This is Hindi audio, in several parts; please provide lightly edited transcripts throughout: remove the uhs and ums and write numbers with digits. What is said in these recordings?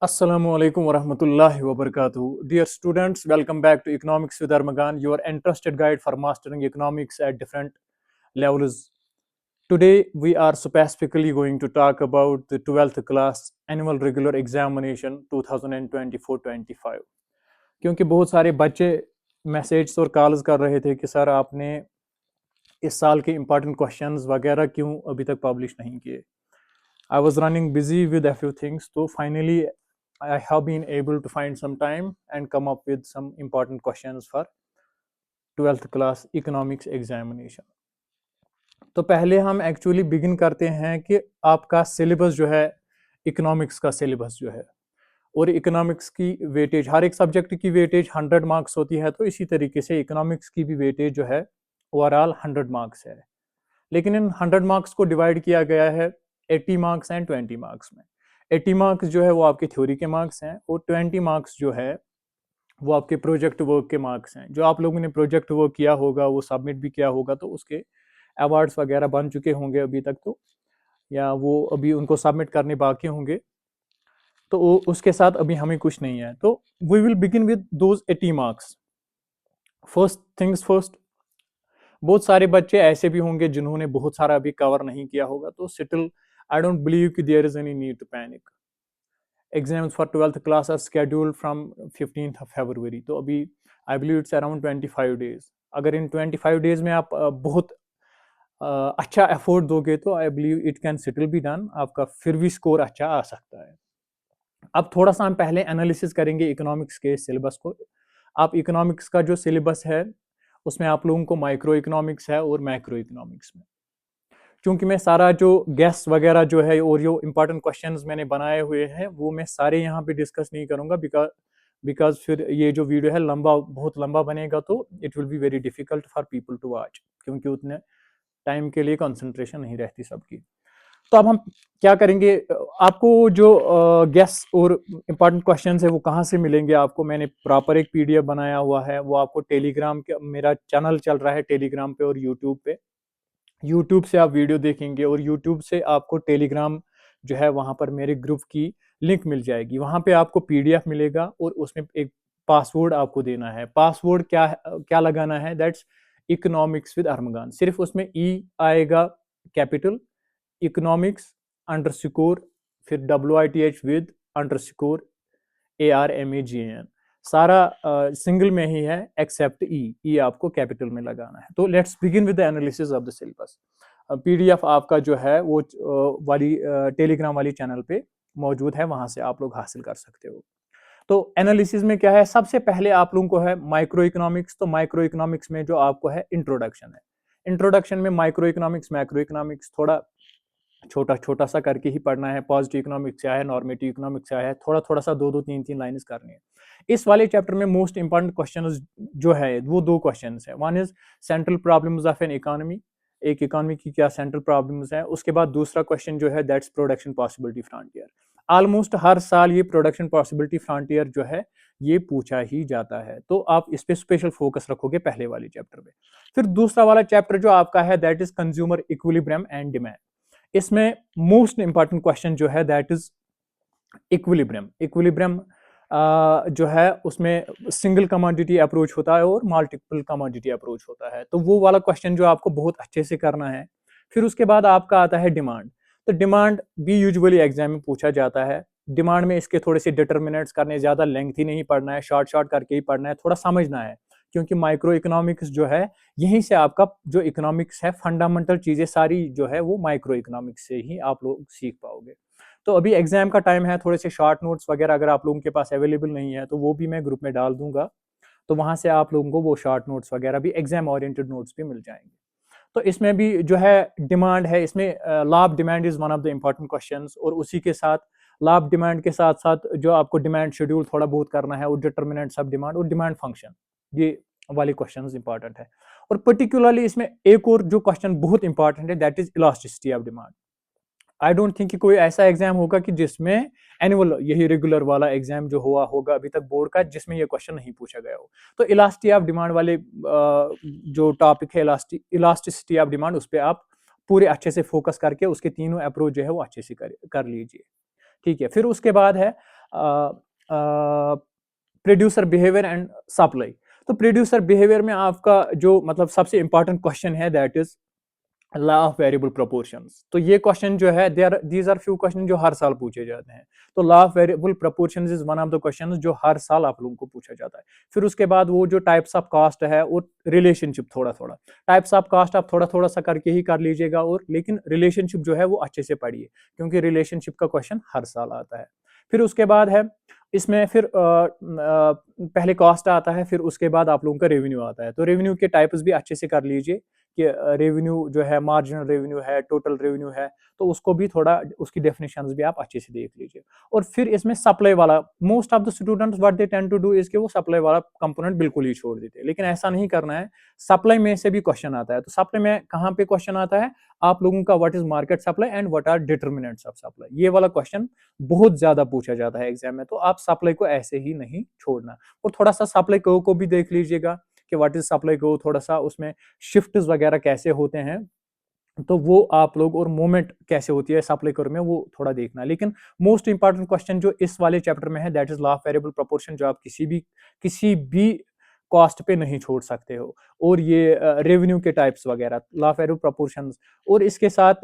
Assalamu alaikum warahmatullahi wabarakatuh. Dear students, welcome back to Economics with Armagan, your entrusted guide for mastering economics at different levels. Today, we are specifically going to talk about the 12th class annual regular examination 2024-25. क्योंकि बहुत सारे बच्चे मैसेज और कॉल्स कर रहे थे कि सर आपने इस साल के इम्पोर्टेंट क्वेश्चंस वगैरह क्यों अभी तक पब्लिश नहीं किए. I was running busy with a few things, so finally I have been able to find some time and come up with some important questions for 12th class economics examination. तो पहले हम एक्चुअली बिगिन करते हैं कि आपका सिलेबस जो है, इकोनॉमिक्स का सिलेबस जो है, और इकोनॉमिक्स की वेटेज, हर एक सब्जेक्ट की वेटेज 100 मार्क्स होती है, तो इसी तरीके से इकोनॉमिक्स की भी वेटेज जो है ओवरऑल 100 मार्क्स है. लेकिन इन 100 मार्क्स को डिवाइड किया गया है 80 मार्क्स एंड 20 मार्क्स में. 80 मार्क्स जो है वो आपके थ्योरी के मार्क्स हैं, और 20 मार्क्स जो है वो आपके प्रोजेक्ट वर्क के मार्क्स हैं. जो आप लोगों ने प्रोजेक्ट वर्क किया होगा, वो सबमिट भी किया होगा, तो उसके अवार्ड्स वगैरह बन चुके होंगे अभी तक, तो या वो अभी उनको सबमिट करने बाकी होंगे, तो उसके साथ अभी हमें कुछ नहीं है. तो we will begin with those 80 marks. First things first, बहुत सारे बच्चे ऐसे भी होंगे जिन्होंने बहुत सारा अभी कवर नहीं किया होगा, तो स्टिल आई डोंट बिलीव कि there is any need to panic. Exams for 12th class are scheduled from 15th of February. तो अभी I believe it's around 25 days. अगर इन 25 डेज में आप बहुत अच्छा एफर्ट दोगे तो I believe it can settle be done. आपका फिर भी स्कोर अच्छा आ सकता है. अब थोड़ा सा हम पहले एनालिसिस करेंगे इकोनॉमिक्स के सिलेबस को. आप इकोनॉमिक्स का जो सिलेबस है उसमें आप लोगों को माइक्रो इकोनॉमिक्स है और मैक्रो इकोनॉमिक्स में. क्योंकि मैं सारा जो गैस वगैरह जो है और जो इंपॉर्टेंट क्वेश्चंस मैंने बनाए हुए हैं वो मैं सारे यहाँ पे डिस्कस नहीं करूँगा, बिकॉज फिर ये जो वीडियो है बहुत लंबा बनेगा, तो it will be very difficult for people to watch, क्योंकि उतने टाइम के लिए कंसंट्रेशन नहीं रहती सबकी. तो अब हम क्या करेंगे, आपको जो गैस और इम्पॉर्टेंट क्वेश्चंस है वो कहाँ से मिलेंगे आपको. मैंने प्रॉपर एक पीडीएफ बनाया हुआ है, वो आपको टेलीग्राम के, मेरा चैनल चल रहा है टेलीग्राम पे और यूट्यूब पे. यूट्यूब से आप वीडियो देखेंगे और यूट्यूब से आपको टेलीग्राम जो है वहाँ पर मेरे ग्रुप की लिंक मिल जाएगी. वहाँ पे आपको पीडीएफ मिलेगा और उसमें एक पासवर्ड आपको देना है. पासवर्ड क्या लगाना है, दैट्स इकोनॉमिक्स विद अरमगान. सिर्फ उसमें ई आएगा कैपिटल, इकोनॉमिक्स अंडरस्कोर, फिर WITH विद अंडरस्कोर ARMAGAN. सारा सिंगल में ही है एक्सेप्ट ई आपको कैपिटल में लगाना है. तो let's begin with the analysis of the syllabus. PDF आपका जो है वो वाली टेलीग्राम वाली चैनल पे मौजूद है, वहां से आप लोग हासिल कर सकते हो. तो एनालिसिस में क्या है, सबसे पहले आप लोगों को है माइक्रो इकोनॉमिक्स. तो माइक्रो इकोनॉमिक्स में जो आपको है इंट्रोडक्शन है. इंट्रोडक्शन में माइक्रो इकोनॉमिक्स मैक्रो इकोनॉमिक्स थोड़ा छोटा छोटा सा करके ही पढ़ना है. पॉजिटिव इकोनॉमिक्स क्या है, नॉर्मेटिव इकोनॉमिक्स क्या है, थोड़ा थोड़ा सा दो दो तीन तीन लाइन्स करनी है. इस वाले चैप्टर में मोस्ट इंपॉर्टेंट क्वेश्चन जो है वो दो क्वेश्चन है. One is central problems of an economy, एक इकोनॉमी की क्या सेंट्रल प्रॉब्लम्स है. उसके बाद दूसरा क्वेश्चन जो है that's production possibility frontier. Almost हर साल ये प्रोडक्शन पॉसिबिलिटी फ्रंटियर जो है ये पूछा ही जाता है, तो आप इस पे स्पेशल फोकस रखोगे पहले वाले चैप्टर में. फिर दूसरा वाला चैप्टर जो आपका है that is consumer equilibrium and demand. इसमें मोस्ट इंपॉर्टेंट क्वेश्चन जो है दैट इज इक्विलिब्रियम. इक्विलिब्रियम जो है उसमें सिंगल कमोडिटी अप्रोच होता है और मल्टीपल कमोडिटी अप्रोच होता है. तो वो वाला क्वेश्चन जो आपको बहुत अच्छे से करना है. फिर उसके बाद आपका आता है डिमांड. तो डिमांड भी यूजुअली एग्जाम में पूछा जाता है. डिमांड में इसके थोड़े से डिटर्मिनेंट्स करने, ज्यादा लेंथी नहीं पढ़ना है, शॉर्ट शॉर्ट करके ही पढ़ना है, थोड़ा समझना है. क्योंकि माइक्रो इकोनॉमिक्स जो है यहीं से आपका जो इकोनॉमिक्स है फंडामेंटल चीजें सारी जो है वो माइक्रो इकोनॉमिक्स से ही आप लोग सीख पाओगे. तो अभी एग्जाम का टाइम है, थोड़े से शॉर्ट नोट्स वगैरह अगर आप लोगों के पास अवेलेबल नहीं है तो वो भी मैं ग्रुप में डाल दूंगा. तो वहां से आप लोगों को वो शॉर्ट नोट्स वगैरह भी, एग्जाम ओरिएंटेड नोट्स भी मिल जाएंगे. तो इसमें भी जो है डिमांड है, इसमें law of demand is one of the important questions. और उसी के साथ लॉ ऑफ डिमांड के साथ साथ जो आपको डिमांड शेड्यूल थोड़ा बहुत करना है, और डिटर्मिनेंट्स ऑफ डिमांड और डिमांड फंक्शन, ये वाले क्वेश्चंस इंपॉर्टेंट है. और पर्टिकुलरली इसमें एक और जो क्वेश्चन बहुत इंपॉर्टेंट है that is elasticity of demand. I don't think कि कोई ऐसा एग्जाम होगा कि जिसमें एनुअल, यही रेगुलर वाला एग्जाम जो हुआ होगा अभी तक बोर्ड का, जिसमें ये क्वेश्चन नहीं पूछा गया हो. तो इलास्टिसिटी ऑफ डिमांड वाले जो टॉपिक है इलास्टिसिटी ऑफ डिमांड, उस पर आप पूरे अच्छे से फोकस करके उसके तीनों अप्रोच जो है वो अच्छे से कर लीजिए. ठीक है. फिर उसके बाद है प्रोड्यूसर बिहेवियर एंड सप्लाई। तो प्रोड्यूसर बिहेवियर में आपका जो मतलब सबसे इंपॉर्टेंट क्वेश्चन है that is law of variable proportions. तो ये क्वेश्चन जो है दीज आर फ्यू क्वेश्चन जो हर साल पूछे जाते हैं। तो law of variable proportions is one of the question जो हर साल आप लोगों को पूछा जाता है। फिर उसके बाद वो जो टाइप्स ऑफ कास्ट है और रिलेशनशिप थोड़ा थोड़ा, टाइप्स ऑफ कास्ट आप थोड़ा थोड़ा सा करके ही कर लीजिएगा, और लेकिन रिलेशनशिप जो है वो अच्छे से पढ़िए क्योंकि रिलेशनशिप का क्वेश्चन हर साल आता है। फिर उसके बाद है इसमें फिर पहले कॉस्ट आता है, फिर उसके बाद आप लोगों का रेवेन्यू आता है। तो रेवेन्यू के टाइप्स भी अच्छे से कर लीजिए कि रेवेन्यू जो है मार्जिनल रेवेन्यू है, टोटल रेवेन्यू है, तो उसको भी थोड़ा उसकी डेफिनेशंस भी आप अच्छे से देख लीजिए। और फिर इसमें सप्लाई वाला, most of the students what they tend to do is कि वो सप्लाई वाला कंपोनेंट बिल्कुल ही छोड़ देते हैं, लेकिन ऐसा नहीं करना है। सप्लाई में से भी क्वेश्चन आता है। तो सप्लाई में कहाँ पे क्वेश्चन आता है, आप लोगों का what is market supply and what are determinants of supply, ये वाला क्वेश्चन बहुत ज्यादा पूछा जाता है एग्जाम में। तो आप सप्लाई को ऐसे ही नहीं छोड़ना, और थोड़ा सा सप्लाई को भी देख लीजिएगा कि व्हाट इज सप्लाई को, थोड़ा सा उसमें शिफ्ट्स वगैरह कैसे होते हैं, तो वो आप लोग, और मोमेंट कैसे होती है सप्लाई कर्व में, वो थोड़ा देखना। लेकिन मोस्ट इंपॉर्टेंट क्वेश्चन जो इस वाले चैप्टर में है that is law of variable proportion, जो आप किसी भी कॉस्ट पे नहीं छोड़ सकते हो। और ये रेवेन्यू के टाइप्स वगैरह, लॉ ऑफ वेरिएबल प्रोपोर्शंस, और इसके साथ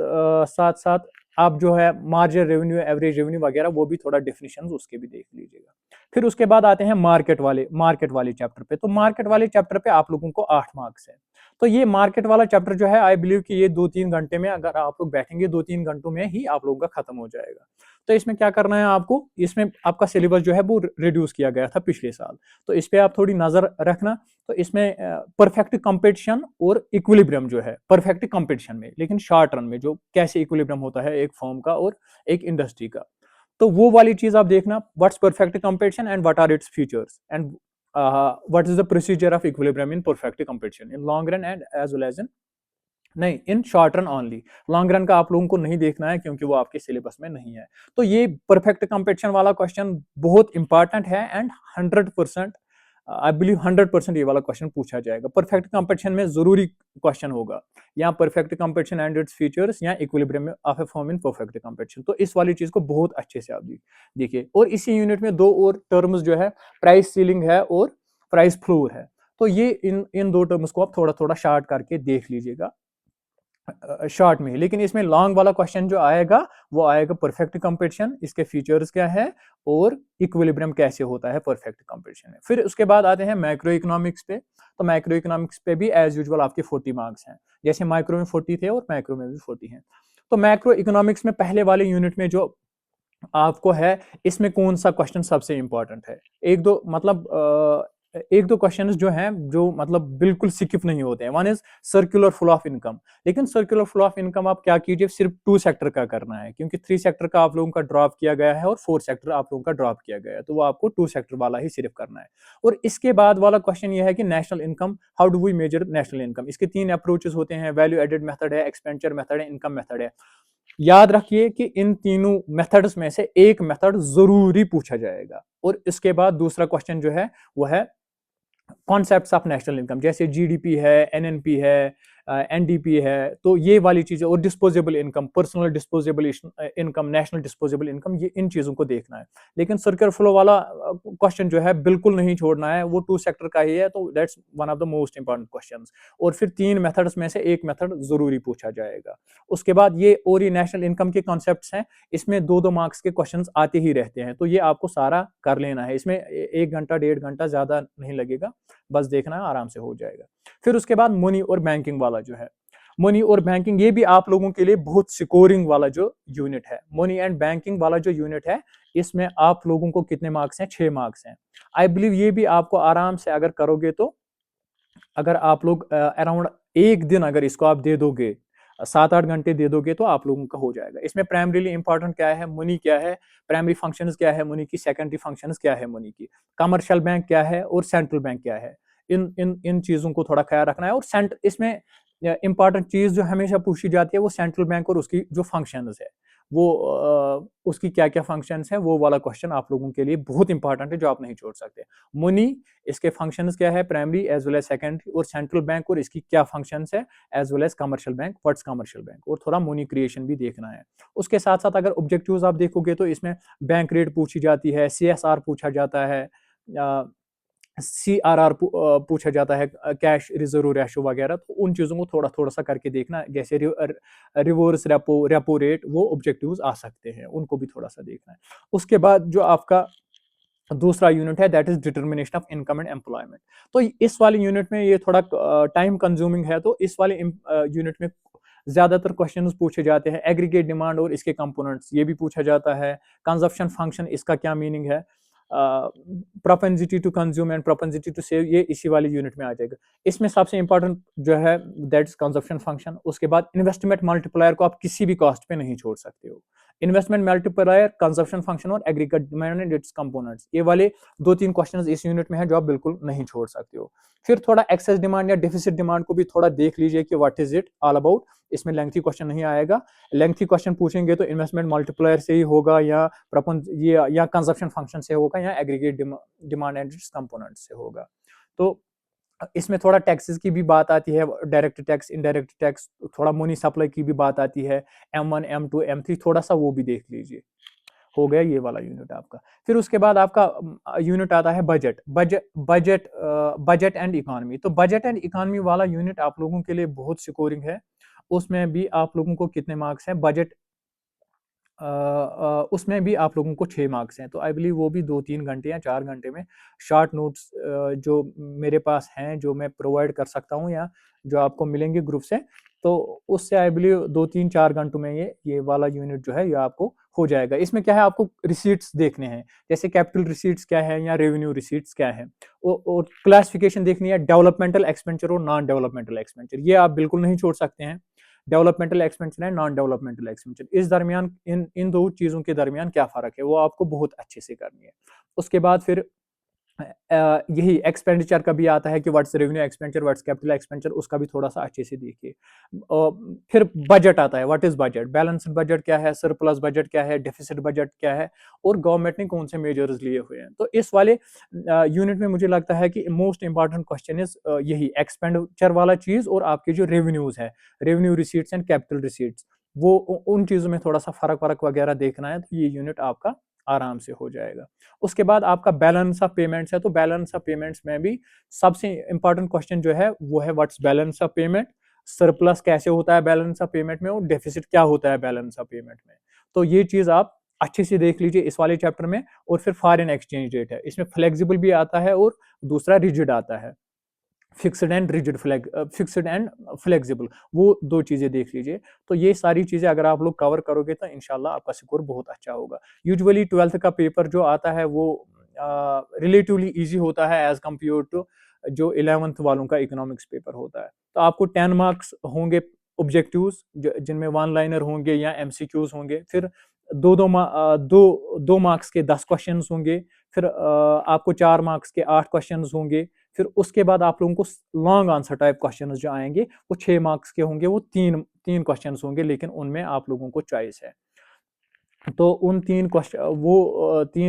साथ साथ आप जो है मार्जिनल रेवेन्यू, एवरेज रेवेन्यू वगैरह, वो भी थोड़ा डेफिनेशंस उसके भी देख लीजिएगा। फिर उसके बाद आते हैं मार्केट वाले चैप्टर पे। तो मार्केट वाले चैप्टर पे आप लोगों को 8 मार्क्स है। तो ये मार्केट वाला चैप्टर जो है आई बिलीव कि ये 2-3 घंटे में, अगर आप लोग बैठेंगे 2-3 घंटों में ही आप लोगों का खत्म हो जाएगा। तो इसमें क्या करना है आपको, इसमें आपका सिलेबस जो है वो रिड्यूस किया गया था पिछले साल, तो इस पे आप थोड़ी नजर रखना। तो इसमें परफेक्ट कंपटीशन और इक्विलिब्रियम जो है परफेक्ट कंपटीशन में, लेकिन शॉर्ट रन में जो कैसे इक्विलिब्रियम होता है एक फर्म का और एक इंडस्ट्री का, तो वो वाली चीज आप देखना, what's perfect competition and what are its features and what is the procedure of equilibrium in perfect competition in long run and as well as in, नहीं, in short run only. Long run का आप लोगों को नहीं देखना है क्योंकि वो आपके सिलेबस में नहीं है। तो ये परफेक्ट कंपटीशन वाला क्वेश्चन बहुत इंपॉर्टेंट है एंड 100% आई बिलीव 100% ये वाला क्वेश्चन पूछा जाएगा। परफेक्ट कंपटीशन में जरूरी क्वेश्चन होगा, या perfect competition and its features, या equilibrium of a firm in perfect competition. तो इस वाली चीज को बहुत अच्छे से आप देखिए। और इसी यूनिट में दो और टर्म्स जो है, प्राइस सीलिंग है और प्राइस फ्लोर है। तो ये इन दो टर्म्स को आप थोड़ा थोड़ा शार्ट करके देख लीजिएगा शॉर्ट में ही। लेकिन इसमें लॉन्ग वाला क्वेश्चन जो आएगा वो आएगा परफेक्ट कंपटीशन, इसके फीचर्स क्या है और इक्विलिब्रियम कैसे होता है परफेक्ट कंपटीशन में। फिर उसके बाद आते हैं मैक्रो इकोनॉमिक्स पे। तो मैक्रो इकोनॉमिक्स पे भी एज यूजुअल आपके 40 मार्क्स हैं, जैसे माइक्रो में 40 थे और मैक्रो में भी 40 हैं। तो मैक्रो इकोनॉमिक्स में पहले वाले यूनिट में जो आपको है, इसमें कौन सा क्वेश्चन सबसे इंपॉर्टेंट है, एक दो क्वेश्चंस जो हैं जो मतलब बिल्कुल स्किप नहीं होते हैं। One is circular flow of income. लेकिन सर्कुलर फ्लो ऑफ इनकम आप क्या कीजिए, सिर्फ 2 सेक्टर का करना है, क्योंकि 3 सेक्टर का आप लोगों का ड्रॉप किया गया है और 4 सेक्टर आप लोगों का ड्रॉप किया गया है, तो वो आपको 2 सेक्टर वाला ही सिर्फ करना है। और इसके बाद वाला क्वेश्चन ये है कि national income, how do we measure national income. इसके 3 अप्रोचेस होते हैं, वैल्यू एडेड मेथड है, एक्सपेंडिचर मेथड है, इनकम मेथड है। याद रखिए कि इन तीनों मेथड्स में से एक मेथड जरूरी पूछा जाएगा। और इसके बाद दूसरा क्वेश्चन जो है वो है कॉन्सेप्ट्स ऑफ नेशनल इनकम, जैसे जीडीपी है, एनएनपी है, एनडीपी है, तो ये वाली चीजें, और disposable income, personal disposable income, national disposable income, ये इन चीजों को देखना है। लेकिन सर्कुलर फ्लो वाला क्वेश्चन जो है बिल्कुल नहीं छोड़ना है, वो 2 सेक्टर का ही है, तो that's one of the most important questions. और फिर 3 मेथड्स में से एक मेथड जरूरी पूछा जाएगा। उसके बाद ये और ये नेशनल इनकम के कॉन्सेप्ट्स हैं, इसमें 2-2 मार्क्स के क्वेश्चंस आते ही रहते हैं, तो ये आपको सारा कर लेना है। इसमें 1 घंटा 1.5 घंटा ज्यादा नहीं लगेगा, बस देखना है, आराम से हो जाएगा। फिर उसके बाद मनी और बैंकिंग वाला जो है, मनी और बैंकिंग, ये भी आप लोगों के लिए बहुत स्कोरिंग वाला जो यूनिट है। मनी एंड बैंकिंग वाला जो यूनिट है, इसमें आप लोगों को कितने मार्क्स हैं, 6 मार्क्स हैं। आई बिलीव ये भी आपको आराम से अगर करोगे तो, अगर आप लोग अराउंड एक दिन अगर इसको आप दे दोगे, 7-8 घंटे दे दोगे, तो आप लोगों का हो जाएगा। इसमें प्राइमरीली इंपॉर्टेंट क्या है, मनी क्या है, प्राइमरी फंक्शंस क्या है मनी की, सेकेंडरी फंक्शंस क्या है मनी की, कमर्शियल बैंक क्या है और सेंट्रल बैंक क्या है, इन इन इन चीजों को थोड़ा ख्याल रखना है। और इसमें इंपॉर्टेंट चीज जो हमेशा पूछी जाती है वो सेंट्रल बैंक और उसकी जो फंक्शंस है, उसकी क्या क्या फंक्शंस हैं, वो वाला क्वेश्चन आप लोगों के लिए बहुत इंपॉर्टेंट है जो आप नहीं छोड़ सकते। मनी, इसके फंक्शंस क्या है, primary as well as secondary, और सेंट्रल बैंक और इसकी क्या फंक्शंस है, as well as commercial bank, what's commercial bank, और थोड़ा मनी क्रिएशन भी देखना है। उसके साथ साथ अगर ऑब्जेक्टिव्स आप देखोगे तो इसमें बैंक रेट पूछी जाती है, CSR पूछा जाता है, CRR पूछा जाता है, कैश रिजर्व रेशो वगैरह। तो उन चीज़ों को थोड़ा थोड़ा सा करके देखना, जैसे रिवर्स रेपो रेट, वो ऑब्जेक्टिव्स आ सकते हैं, उनको भी थोड़ा सा देखना है। उसके बाद जो आपका दूसरा यूनिट है, that is determination of income and employment. तो इस वाले यूनिट में ये थोड़ा टाइम कंज्यूमिंग है, तो इस वाले यूनिट में ज्यादातर क्वेश्चंस पूछे जाते हैं। एग्रीगेट डिमांड और इसके कंपोनेंट्स, ये भी पूछा जाता है। कंजप्शन फंक्शन, इसका क्या मीनिंग है। Propensity to consume and propensity to save, ये इसी वाले यूनिट में आ जाएगा। इसमें सबसे इंपॉर्टेंट जो है दैट इज कंजप्शन फंक्शन। उसके बाद इन्वेस्टमेंट मल्टीप्लायर को आप किसी भी कॉस्ट पे नहीं छोड़ सकते हो। इन्वेस्टमेंट मल्टीप्लायर, कंजप्शन फंक्शन और aggregate demand and it's components, ये वाले 2-3 क्वेश्चंस इस यूनिट में है जो आप बिल्कुल नहीं छोड़ सकते हो। फिर थोड़ा एक्सेस डिमांड या डेफिसिट डिमांड को भी थोड़ा देख लीजिए कि what is it all about. इसमें लेंथी क्वेश्चन नहीं आएगा। लेंथी क्वेश्चन पूछेंगे तो इन्वेस्टमेंट मल्टीप्लायर से ही होगा, या ये या कंजप्शन फंक्शन से होगा, या aggregate demand and it's component से होगा। तो इसमें थोड़ा टैक्सेस की भी बात आती है, डायरेक्ट टैक्स, इनडायरेक्ट टैक्स, थोड़ा मनी सप्लाई की भी बात आती है, M1 M2 M3, थोड़ा सा वो भी देख लीजिए। हो गया ये वाला यूनिट आपका। फिर उसके बाद आपका यूनिट आता है budget budget budget budget and economy. तो बजट एंड इकोनॉमी वाला यूनिट आप लोगों के लिए बहुत स्कोरिंग है। उसमें भी आप लोगों को कितने मार्क्स हैं, बजट उसमें भी आप लोगों को 6 मार्क्स हैं। तो आई बिलीव वो भी 2-3 घंटे या 4 घंटे में शॉर्ट नोट्स जो मेरे पास हैं, जो मैं प्रोवाइड कर सकता हूँ, या जो आपको मिलेंगे ग्रुप से, तो उससे आई बिलीव 2-3-4 घंटों में ये वाला यूनिट जो है ये आपको हो जाएगा। इसमें क्या है, आपको रिसीट्स देखने हैं, जैसे कैपिटल रिसीट्स क्या है या रेवेन्यू रिसीट्स क्या है, और क्लासिफिकेशन देखनी है, डेवलपमेंटल एक्सपेंचर और नॉन डेवलपमेंटल एक्सपेंचर, ये आप बिल्कुल नहीं छोड़ सकते हैं। डेवलपमेंटल एक्सपेंचर है, नॉन डेवलपमेंटल एक्सपेंचर, इस दरमियान इन इन दो चीज़ों के दरमियान क्या फ़र्क है, वो आपको बहुत अच्छे से करनी है। उसके बाद फिर यही एक्सपेंडिचर का भी आता है कि what's revenue expenditure, what's capital expenditure, उसका भी थोड़ा सा अच्छे से देखिए। फिर बजट आता है, what is budget, balanced budget क्या है, सरप्लस बजट क्या है, डेफिसिट बजट क्या है, और गवर्नमेंट ने कौन से मेजर्स लिए हुए हैं। तो इस वाले यूनिट में मुझे लगता है कि मोस्ट इंपॉर्टेंट क्वेश्चन इज यही एक्सपेंडिचर वाला चीज, और आपके जो रेवेन्यूज है, revenue receipts and capital receipts, वो उन चीजों में थोड़ा सा फर्क वरक वगैरह देखना है, तो ये यूनिट आपका आराम से हो जाएगा। उसके बाद आपका बैलेंस ऑफ पेमेंट्स है। तो बैलेंस ऑफ पेमेंट्स में भी सबसे इंपॉर्टेंट क्वेश्चन जो है वो है what's balance of payment, surplus कैसे होता है बैलेंस ऑफ पेमेंट में, और डेफिसिट क्या होता है बैलेंस ऑफ पेमेंट में। तो ये चीज आप अच्छे से देख लीजिए इस वाले चैप्टर में। और फिर फॉरेन एक्सचेंज रेट है, इसमें फ्लेक्सिबल भी आता है और दूसरा रिजिड आता है, fixed and rigid fixed and flexible, वो 2 चीजें देख लीजिए। तो ये सारी चीजें अगर आप लोग कवर करोगे तो इंशाल्लाह आपका स्कोर बहुत अच्छा होगा। यूजुअली 12th का पेपर जो आता है वो रिलेटिवली इजी होता है एज कम्पेयर टू जो 11th वालों का इकोनॉमिक्स पेपर होता है। तो आपको 10 मार्क्स होंगे ऑब्जेक्टिव्स, जिनमें 1 लाइनर होंगे या MCQs होंगे। फिर दो मार्क्स के 10 क्वेश्चन होंगे। फिर आपको 4 मार्क्स के 8 क्वेश्चन होंगे। फिर उसके बाद आप लोगों को लॉन्ग आंसर टाइप क्वेश्चन जो आएंगे वो 6 मार्क्स के होंगे, वो तीन तीन क्वेश्चन होंगे, लेकिन उनमें आप लोगों को चॉइस है। तो उन 3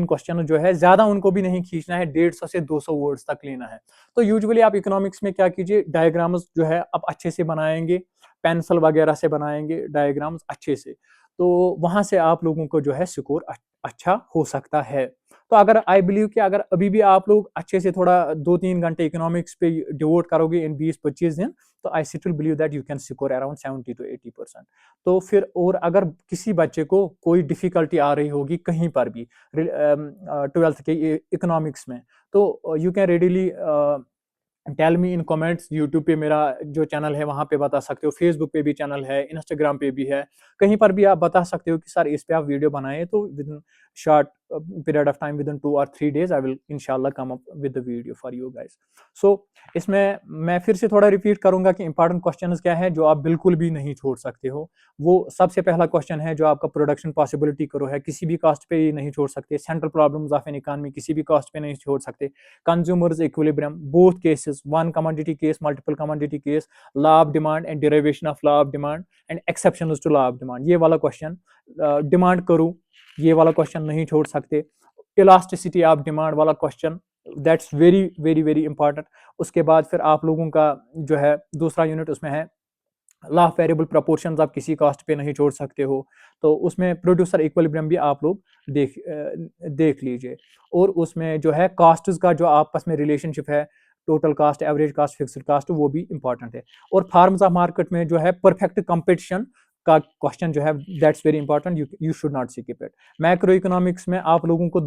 क्वेश्चन जो है ज्यादा उनको भी नहीं खींचना है, 150 से 200 वर्ड्स तक लेना है। तो यूजुअली आप इकोनॉमिक्स में क्या कीजिए, डायग्राम्स जो है आप अच्छे से बनाएंगे, पेंसिल वगैरह से बनाएंगे डायग्राम्स अच्छे से, तो वहां से आप लोगों को जो है स्कोर अच्छा हो सकता है। तो अगर आई बिलीव कि अगर अभी भी आप लोग अच्छे से थोड़ा 2-3 घंटे इकोनॉमिक्स पे डिवोट करोगे इन 20-25 दिन, तो I still believe that you can score around 70 to 80%। तो फिर और अगर किसी बच्चे को कोई डिफिकल्टी आ रही होगी कहीं पर भी 12th के इकोनॉमिक्स में, तो you can readily tell me in comments. YouTube पे मेरा जो चैनल है वहाँ पे बता सकते हो, फेसबुक पे भी चैनल है, इंस्टाग्राम पे भी है, कहीं पर भी आप बता सकते हो कि सर इस पे आप वीडियो बनाएं, तो with in short period of time, within 2 or 3 days, I will inshallah come up with the video for you guys. So इसमें मैं फिर से थोड़ा रिपीट करूंगा कि इंपॉर्टेंट क्वेश्चंस क्या है जो आप बिल्कुल भी नहीं छोड़ सकते हो। वो सबसे पहला क्वेश्चन है जो आपका प्रोडक्शन पॉसिबिलिटी करो है, किसी भी कॉस्ट पे ये नहीं छोड़ सकते। Central problems of an economy, किसी भी कॉस्ट पे नहीं छोड़ सकते। Consumers equilibrium, both cases, one commodity case, multiple commodity case, law of demand and derivation of law of demand and exceptions to law of demand, ये वाला क्वेश्चन। डिमांड करूँ, ये वाला क्वेश्चन नहीं छोड़ सकते। इलास्टिसिटी ऑफ डिमांड वाला question, that's very very very important. उसके बाद फिर आप लोगों का जो है दूसरा यूनिट उसमें है लॉ ऑफ वेरिएबल प्रोपोर्शंस, आप किसी कॉस्ट पे नहीं छोड़ सकते हो, तो उसमें प्रोड्यूसर इक्विलिब्रियम भी आप लोग देख लीजिए। और उसमें जो है कास्ट्स का जो आपस में रिलेशनशिप है, total cost, average cost, fixed cost, वो भी इंपॉर्टेंट है। और फार्म्स ऑफ मार्केट में जो है परफेक्ट कंपटीशन का क्वेश्चन जो है, that's very important, you should not skip it. Macro economics में आप लोगों को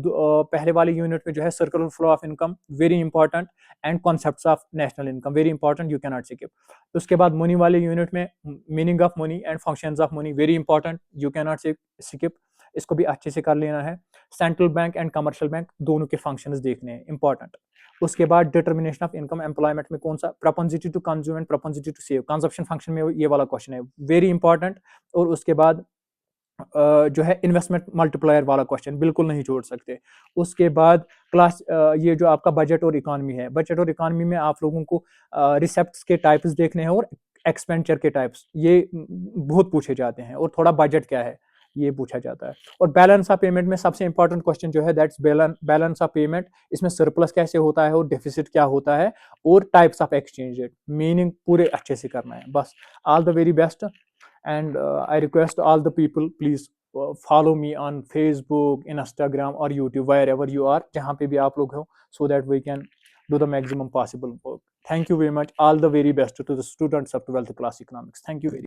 पहले वाले यूनिट में जो है circular flow of income very important, and concepts of national income very important, you can not skip. उसके बाद मनी वाले यूनिट में meaning of money and functions of money very important, you can not skip, इसको भी अच्छे से कर लेना है। Central bank and commercial bank दोनों के फंक्शंस देखने हैं, इंपॉर्टेंट। उसके बाद डिटर्मिनेशन ऑफ इनकम एम्प्लॉयमेंट में कौन सा, propensity to consume and propensity to save, consumption function में ये वाला क्वेश्चन है, वेरी इंपॉर्टेंट। और उसके बाद जो है इन्वेस्टमेंट मल्टीप्लायर वाला क्वेश्चन बिल्कुल नहीं छोड़ सकते। उसके बाद क्लास ये जो आपका बजट और इकोनॉमी है, बजट और इकोनॉमी में आप लोगों को रिसेप्ट्स के टाइप्स देखने हैं और एक्सपेंडिचर के टाइप्स, ये बहुत पूछे जाते हैं। और थोड़ा बजट क्या है ये पूछा जाता है। और बैलेंस ऑफ पेमेंट में सबसे इंपॉर्टेंट क्वेश्चन जो है दैट्स बैलेंस ऑफ पेमेंट, इसमें सरप्लस कैसे होता है और डेफिसिट क्या होता है, और types of exchange rate, meaning पूरे अच्छे से करना है बस। All the very best, and I request all the people, please follow me on Facebook, Instagram or YouTube, wherever you are, जहाँ पे भी आप लोग हो, so that we can do the maximum possible work. Thank you very much. All the very best to the students of 12th class economics. Thank you very much.